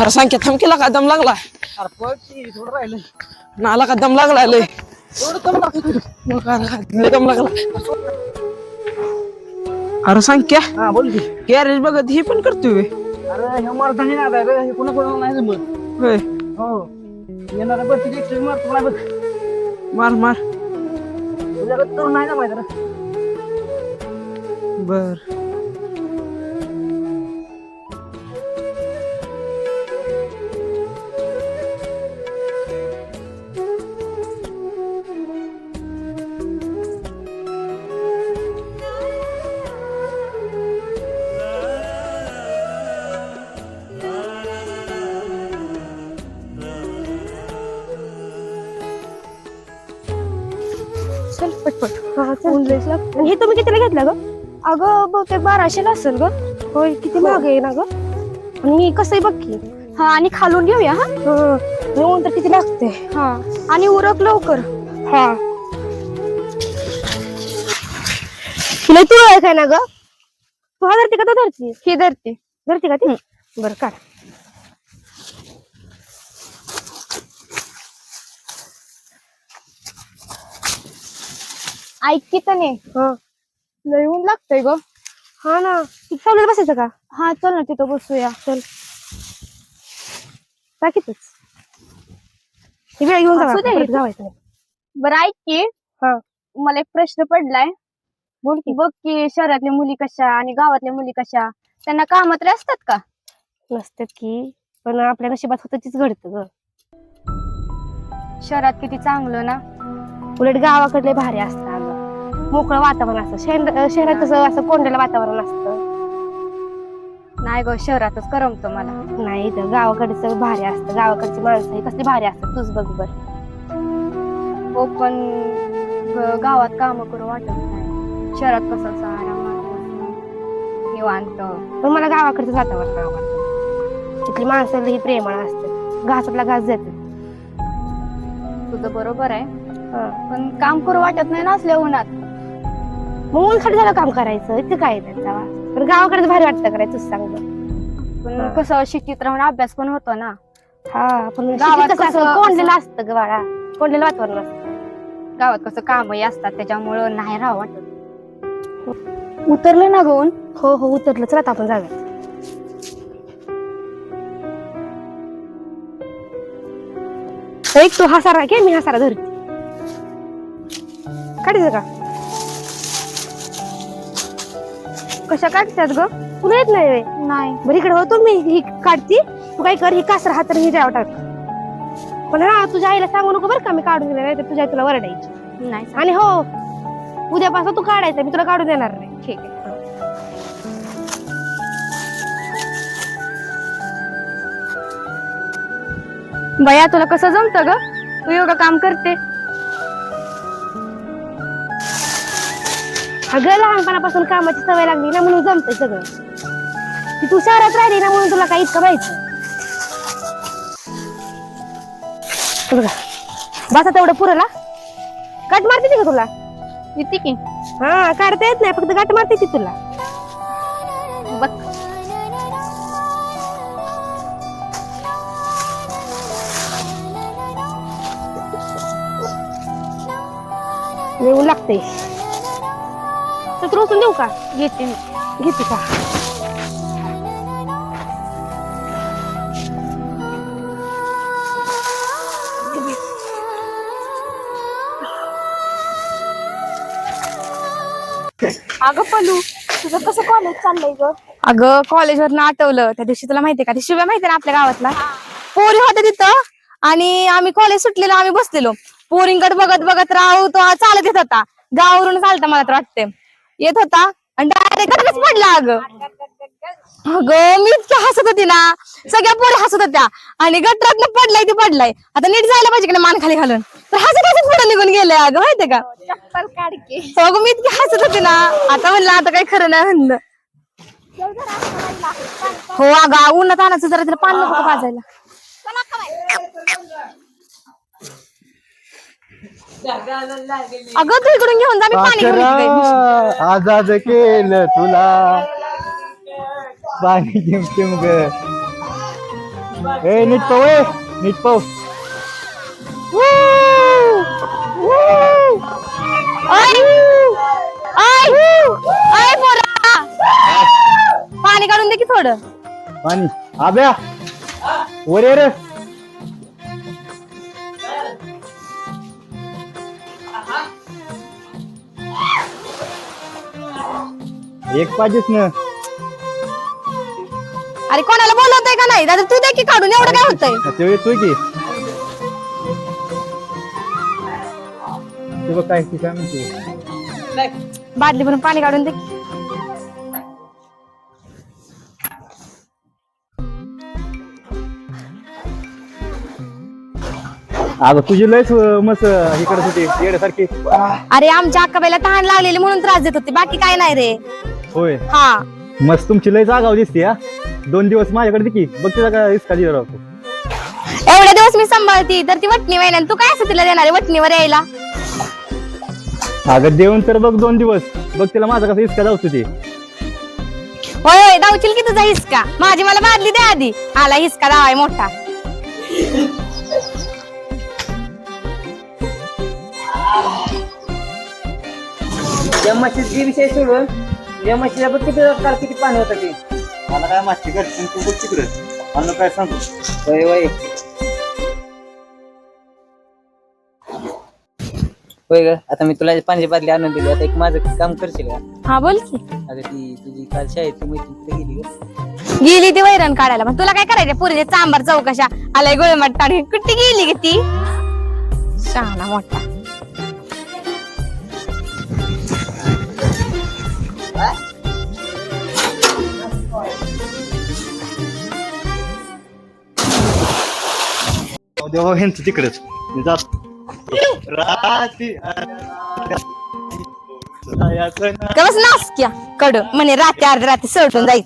अरे सांग थमकीला का दम लागला थोडं राहिलं नाला का दम लागला लय दम लागला अरे सांग क्या हा बोल की गॅरेज बघत ही पण करतोय अरे हे मारता नाही आता रे हे कोणा कोणाला नाही जमत होय हो येणार बस तिथे एक्सप्रेस मारतो नाही बघ मार मार तुझ्याकडे तर नाही ना माहिती रे बर चल पटपट आणि हे तुम्ही कितीला घेतलं ग? अगं बहुतेक 1200ला असेल ग. होय किती महाग आहे ना ग. आणि कसंही बघ की. हा आणि खालून घेऊया हा येऊन तर किती लागते. हा आणि उरक लवकर. हा तुला तू आहे काय ना ग तू हा धरते का तो धरती ही धरते का ती बरं काढ ऐक की तने लय ऊन लागतंय ग हा ना सावलीत बसायचं का हा चल ना तिथं बसूया चल टाकीतच ही वेळ घेऊन जावायचं बरं ऐक की मला एक प्रश्न पडलाय बोल की बघ की शहरातल्या मुली कशा आणि गावातल्या मुली कशा त्यांना कामात तरी असतात का नसतात की पण आपल्या नशिबात होतं तीच घडतं ग शहरात किती चांगलं ना उलट गावाकडले भारी असतं अगं मोकळं वातावरण असतं शहरात कसं असं कोंडलेलं वातावरण असतं नाही ग शहरातच करमतं मला नाही तर गावाकडचं भारी असतं गावाकडची माणसं ही कसली भारी असतात तूच बघ बर हो पण गावात काम करू वाटत नाही शहरात कसं असं आरामात निवांत पण मला गावाकडचं वातावरण आवडतं तिथली माणसं ही प्रेमळ असतात घासातला घास देतात तुझं बरोबर आहे पण काम करू वाटत नाही ना असल्या उन्हात मग ऊन खाली झालं काम करायचं इथे काय त्यांचा पण गावाकडे भारी वाटतं करायचं तूच सांग पण कसं शिक्षित राहून अभ्यास पण होतो ना हा पण गावात कसं कोंडलेलं असतं ग बाळा कोंडलेलं वातावरण असतं गावात कसं कामही असतात त्याच्यामुळं नाही राहावं वाटत उतरलं ना गं हो हो उतरलं चला आता आपण जाऊया एक तू हा सारा घे मी हा सारा धरते काढायचं का कशा काढतात ग तुला येत नाही नाही बरं इकडे होतो मी ही काढती तू काय कर ही कासर हात ही जाव टाक पण हा तुझ्या आईला सांगू नको बरं का मी काढून दिलं नाही तर तुझ्या तुला वरडायची नाही आणि हो उद्यापासून तू काढायचं मी तुला काढून देणार नाही ठीक आहे बया तुला कसं जमतं ग तू एवढं काम करते अगं लहानपणापासून कामाची सवय लागली ना म्हणून जमतंय सगळं ती तू शहरात राहिली ना म्हणून तुला काही इतकं माहिती बसा तेवढं पुरला कट मारते ती का तुला येते की हा काढता येत नाही फक्त गाठ मारते ती तुला बघ येऊ लागते तर रोसून देऊ का घेते घेते का अगं पलू तुझं कसं कॉलेज चाललंय ग अगं कॉलेजवर आठवलं त्या दिवशी तुला माहितीये का ते शिव्या माहितीये ना आपल्या गावातला पोरी होत्या तिथं आणि आम्ही कॉलेज सुटलेलो आम्ही बसलेलो पोरींकडे बघत बघत राहू तो चालत येत होता गावावरून चालता मला तर वाटते येत होता आणि डायरेक्ट पडला अगं मी इतकी हसत होती ना सगळ्या पोरी हसत होत्या आणि गटरात पडलाय आता नीट जायला पाहिजे की मान खाली घालून तर हसत हसत पुढे निघून गेले अगं माहितीये का चप्पल काढ की अगं मी इतकी हसत होती ना आता म्हणलं आता काही खरं नाही म्हणलं हो अगं उन्हात आणायचं जरा तिला पाणी नको पाजायला अगं तू इकडून घेऊन जा मी पाणी घेऊन येते. आजाद केलं तुला पाणी चिमचिम ग ए नीट पाव नीट पाव. पाणी काढून दे की थोडं. पाणी आब्या वर ये रे. एक पाहिजेच ना. अरे कोणाला बोलवतोय का नाही दादा? तू दे की काढून, एवढं काय होतंय? ते येतोय की ते बघ काय काय म्हणतो. बादली भरून पाणी काढून दे. अगं तुझी लयच मस्त इकडे होती येण्यासारखी. अरे आमच्या अक्काबाईला तहान लागलेली म्हणून त्रास देत होती, बाकी काय नाही रे. होय हा मस्त तुमची लय जागाव दिसते. हा 2 दिवस माझ्याकडे दे की बघ तिला काय इसका दिला राहतो. एवढे दिवस मी सांभाळती तर ती वटणी महिन्यात तू काय असं तिला देणार आहे वटणीवर यायला? अगं देऊन तर बघ 2 दिवस बघ तिला माझा कसा इसका जाऊ ते. होय होय दावशील की तुझा हिसका. माझी मला बादली दे आधी, आला हिसका दावाय मोठा. या म्हशीचा विषय सोडून या म्हशीला बघ किती काल किती पाणी होतं ते. मला काय मागची घरची तू बघ तिकडे मला काय सांगू. होय होय होय ग. आता मी तुला पाण्याची बादली आणून दिली, आता एक माझं काम करशील का? हा बोल की. अगं ती तुझी काल शाळेतली मैत्रीण कुठे गेली ग? गेली ती वैरण काढायला, पण तुला काय करायचं? पुरीने चांबार चौकशा आलाय गोळमट टाणी, कुठे गेली ग ती? शहाणा मोठा. देवा ह्यांचं तिकडेच मी जात. कवच नासक्या कड म्हणे रात्री अर्ध्या रात्री सळटून जाईल.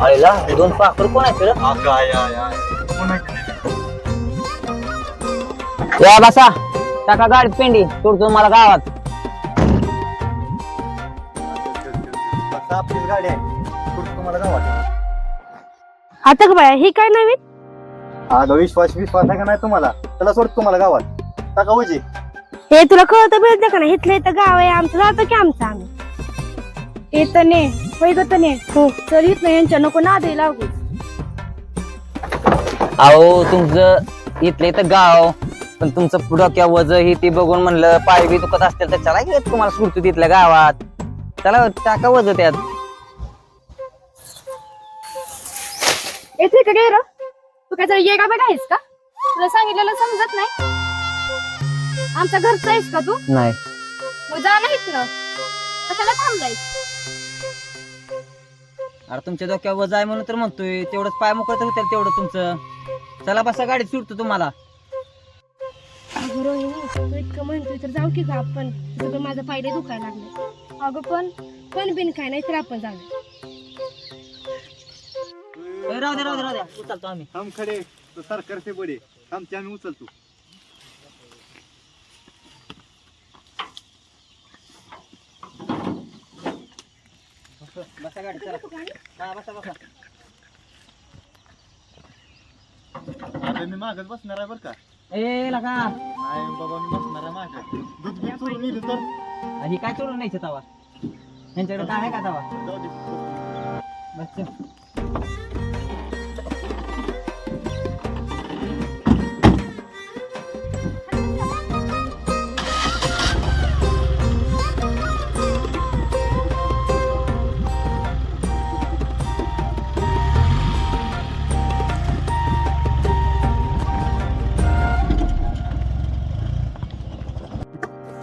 आईला 2 पाखर कोण आहे या बसा टाका गाडीत पेंडी सोडतो मला गावात. आपलीच गाडी आहे तुम्हाला गावात. आता का बाया ही काय नवीन? अगं विश्वास आहे का नाही तुम्हाला? त्याला सोडतो तुम्हाला गावात टाका उजी. हे तुला कळतं मिळतं का नाही? इथलं इथं गाव आहे आमचं, जातो की आमचं आम्ही. येतं ने होय ग तने. हो चल इथं यांच्या नको नादी लागू. अहो तुमचं इथलं इथं गाव पण तुमचं डोक्या वज ही ती बघून म्हणलं पाय बी दुखत असतील तर चला की तुम्हाला सुटतो तिथल्या गावात. चला टाका वज त्यात. येते का गेर तू काय ये का बघायस का? तुला सांगितलेलं समजत नाही? आमच्या घरचा आहेस का तू? नाही मग जा नाहीत ना, कशाला थांबलाय? अरे तुमच्या डोक्यावर वज आहे म्हणून तर म्हणतोय. तेवढंच पाय मोकळत होतील तेवढं तुमचं. चला बसा गाडीत सुटतो तुम्हाला. अगं रोहिणी तू इतकं म्हणतोय तर जाऊ की ग आपण. सगळं माझं पायले दुखायला लागले. अगं पण बिन काय नाही तर आपण जाऊ. राहू द्या उचलतो आम्ही. हम खडे तो सरकार से बडे आमच्या आम्ही उचलतो. बसा गाडी चला. हा बसा. आता मी मागच बसणार आहे बरं का. ए लगा नाही बाबा मी बसणार आहे मागं. दूध बीत सोडून नेलं तर ही काय चोरून न्यायचं तवा? यांच्याकडे काय आहे का तवा? जाऊ दे. बस चल.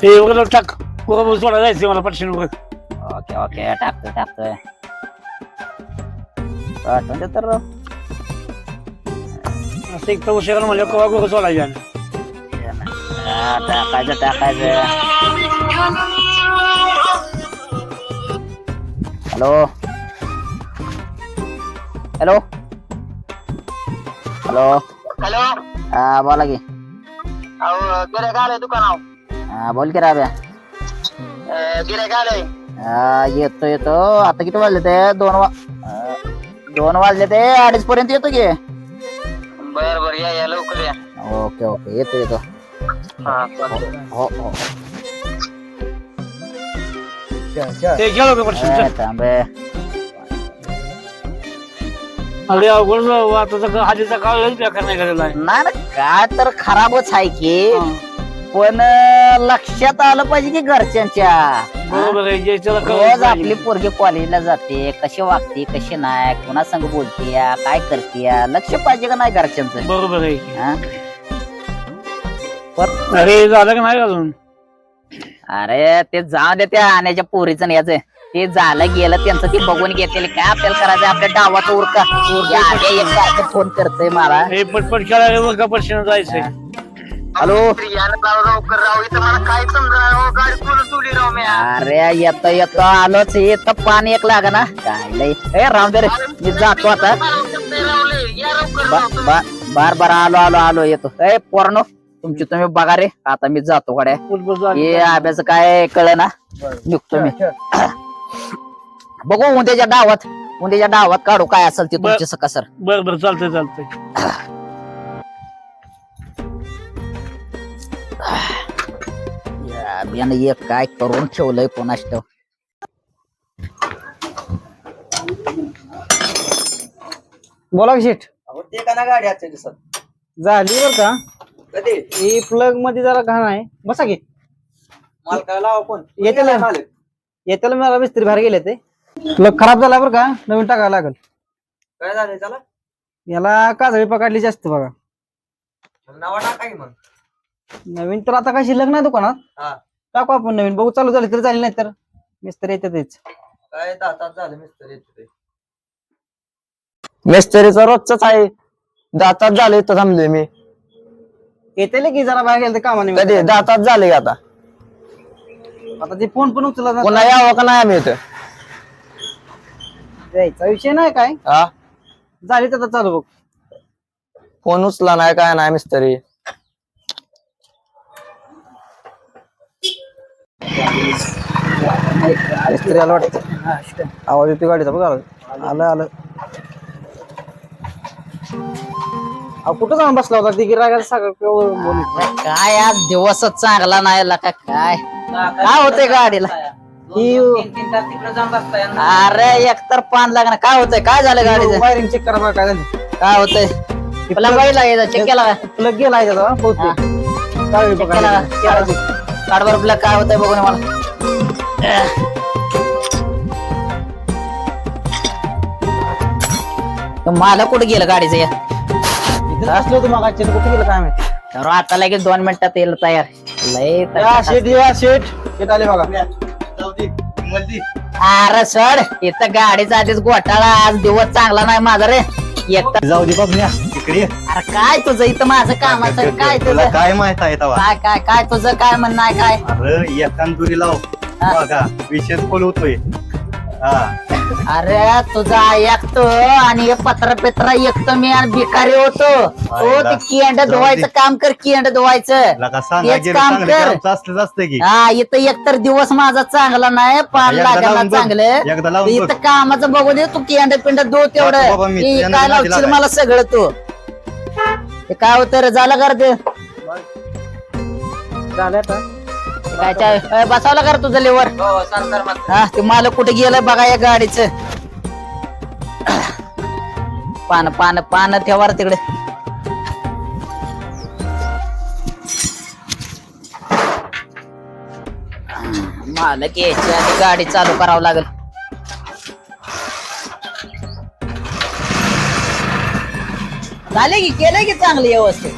ते वगैरे टाक बरोबर सोडा जायचं मला पटशन वगैरे. ओके टाकतोय पाठवून दे तर. असं एक तर उशिरा मला कवा गोगं सोडायचं. टाकायचं. हॅलो हा बोला की. गिऱ्हाईक आलंय दुकानावर. हा बोल की राब्या. गिऱ्हाईक आलंय. येतो येतो. आता किती वाजले ते? 2 वाजले ते. 2:30 पर्यंत येतो की. बर बर या लवकर या. ओके ओके येतो येतो. हो हो. ते गेलो का पटकन? थांबे. अरे अवघड आता हाजीचा काळ लयच बेकार नाही करायला आहे. नाही ना काय तर खराबच आहे की. पण लक्षात आलं पाहिजे की घरच्यांच्या. बरोबर आहे जे त्याला रोज कळलं आपली पाहिजे. पोरगी कॉलेजला जाते, कशी वागते कशी नाही, कोणा संग बोलते काय करते, लक्ष पाहिजे का नाही घरच्यांचं. बरोबर आहे. हा? अरे झालं का नाही अजून? अरे ते जाऊ दे त्या आण्याच्या पोरीचं आणि याचं. ते झालं गेलं त्यांचं ते बघून घेतलेले. काय आपल्याला करायचं आपल्या डावाचा उरका. एक सारखं फोन करतोय मला. हे पटपट खेळायला बघ का पटशीनं जायचंय. हॅलो. अरे येतो येतो आलोच. येतं पाणी एक लाग ना काय लय. ए राम दे रे मी जातो आता. बार बार आलो आलो आलो येतो. ए पोरांनो तुमची तुम्ही बघा रे. आता मी जातो गड्या. पटपट जा. हे अभ्यास काय कळ ना. निघतो मी. बघू उद्याच्या डावात काढू काय असेल ते तुमचे सकसर. बर बर चालतंय चालतंय. यानं एक काय करून ठेवलंय कोणाच ठाऊक. बोला की शेठ. ते का ना गाडी आजच्या दिवसात झाली बर का. कधी ही प्लग मध्ये जरा घाण आहे. बसा की. मालकाला लावा पण येते ना. मालक येत्याला मला मिस्त्री बाहेर गेले ते. प्लग खराब झाला बरं का. नवीन टाकायला लागल. काय झालंय त्याला याला काजळी पकडली जास्त बघा. नावा टाका की मग. नवीन तर आता काय शिल्लक नाही दुकानात. हा टाकू आपण नवीन. बघू चालू झाली तरी झाली नाही तर मिस्त्री येतातच. काय दातात झालं मिस्त्री येते. मिस्त्रीचा रोजच आहे. दातात झाले तर थांबलोय मी. येते की जरा बाहेर गेलं कामाने. कधी दातात झाले आता. आता ते फोन पण उचलला पुन्हा यावं का नाही आम्ही इथं. यायचा विषय नाही काय. झाली तर चालू बघ. फोन उचला नाही काय नाही मिस्त्री. मिस्त्री आला वाटत. आवाज येतो गाडीचा बघ. आलं आलं. कुठं जाऊन बसला होता ती गिरायकाचं सगळं. काय आज दिवसच चांगला नाही का काय. काय होतंय गाडीला. अरे एकतर पान लागणार. काय होतंय काय झालं गाडीचं. वायरिंग चेक करा बघा काय झालं. काय होतंय. तुला बघितला चेक केला का. प्लग गेलाय त्याचा बहुतेक. चालेल बघा. काढ बरं प्लग काय होतंय बघून मला. मला कुठे गेलं गाडीचं या. इथं असलो होतो मग कुठे गेलं काय माहिती. तर आता लगेच 2 मिनिटात येईल तयार. लय शेट आले बघा. अरे सर इथं गाडीचा आधीच घोटाळा. आज दिवस चांगला नाही माझा रे. एकतर जाऊ दे बघ इकडे. अरे काय तुझं इथं माझं कामाचं काय तुझं काय माहित आहे तवा. काय काय काय तुझं काय म्हणणं आहे काय. अरे एकांदुरी लाव बघा विशेष खोल होतोय. अरे तुझा ऐकतो आणि हे पत्र एकतो मी आणि भिकारी होतो. तो ते किंड धुवायचं काम कर. किंड धुवायचं तेच काम कर. असतं की हा इथं एकतर दिवस माझा चांगला नाही. पान एकदा लागायला लावून बघ. चांगलं. एकदा लावून बघ. इथं कामाचं बघू दे. तू किंड पिंड धुव बाबा, तेवढं. मी हे त्यांना काय नादी लावशील लागायचं. मला सगळं तू. ते काय होतं रे झालं कर ते झालं आता. काय बसावलं कर तुझं लेवर. हो सरकार मात्र हा ते मला कुठे गेलं बघा या गाडीचं. पान पान पान ठेवा रे तिकडे. मालक यायची आधी गाडी चालू करावं लागेल. झाले की केलंय की चांगली व्यवस्थित.